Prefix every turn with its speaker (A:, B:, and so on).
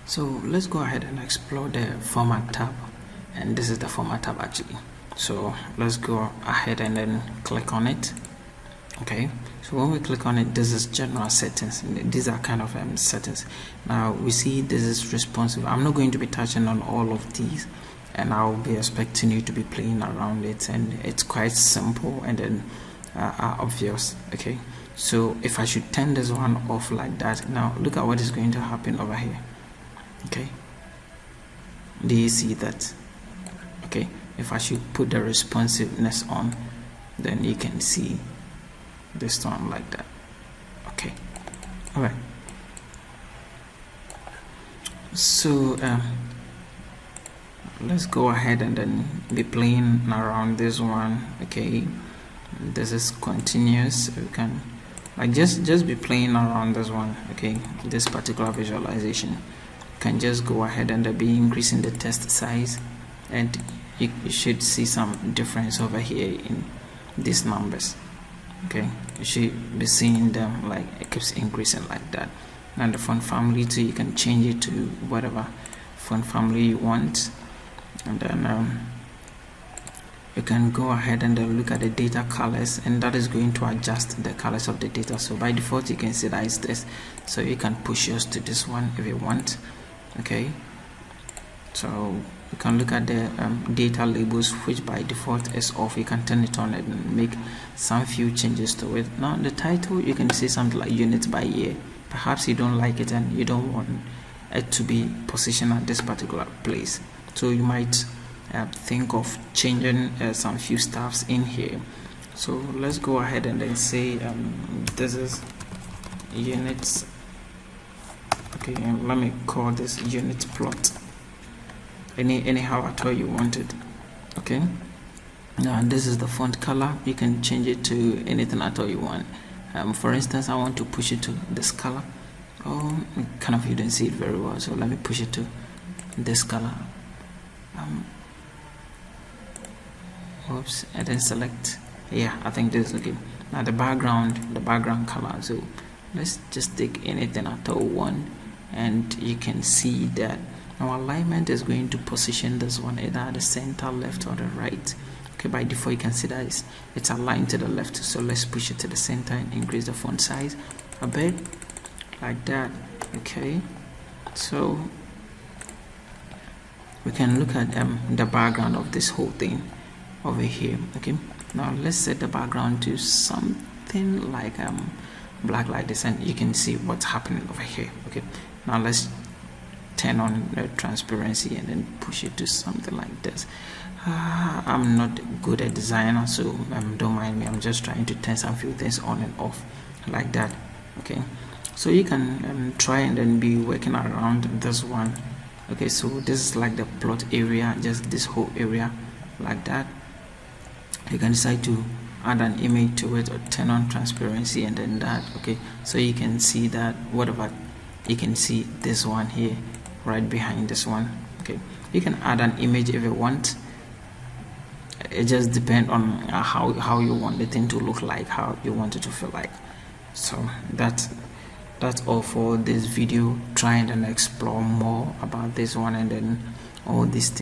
A: So let's go ahead and explore the format tab, and this is the format tab actually. So let's go ahead and then click on it. Okay, so when we click on it, this is general settings. These are kind of settings. Now we see this is responsive. I'm not going to be touching on all of these, and I'll be expecting you to be playing around it, and it's quite simple and then obvious. Okay, so if I should turn this one off like that, now look at what is going to happen over here. Okay, do you see that? Okay, if I should put the responsiveness on, then you can see this one like that. Okay, all right. So let's go ahead and then be playing around this one. Okay, this is continuous. We can like just be playing around this one. Okay, this particular visualization can just go ahead and be increasing the text size, and you should see some difference over here in these numbers. Okay, you should be seeing them like it keeps increasing like that. And the font family too, you can change it to whatever font family you want, and then you can go ahead and look at the data colors, and that is going to adjust the colors of the data. So by default you can see that is this, so you can push yours to this one if you want. Okay, so you can look at the data labels, which by default is off. You can turn it on and make some few changes to it. Now the title, you can see something like units by year. Perhaps you don't like it and you don't want it to be positioned at this particular place, so you might think of changing some few stuffs in here. So let's go ahead and then say this is units. Okay, and let me call this unit plot. Anyhow at all you want it. Okay, now this is the font color. You can change it to anything at all you want. For instance, I want to push it to this color. Oh, kind of you don't see it very well, so let me push it to this color. Oops, and then select. Yeah, I think this is okay. Now the background color. So let's just take anything at all one, and you can see that our alignment is going to position this one either at the center, left, or the right. Okay, by default you can see that it's aligned to the left, so let's push it to the center and increase the font size a bit like that. Okay, so we can look at the background of this whole thing over here. Okay, now let's set the background to something like black like this, and you can see what's happening over here. Okay, now let's turn on the transparency and then push it to something like this. I'm not good at designer, so don't mind me. I'm just trying to turn some few things on and off like that. Okay, so you can try and then be working around this one. Okay, so this is like the plot area, just this whole area like that. You can decide to add an image to it or turn on transparency and then that. Okay, so you can see that whatever, you can see this one here right behind this one. Okay, you can add an image if you want. It just depends on how you want the thing to look like, how you want it to feel like. So that's all for this video. Try and then explore more about this one and then all these things.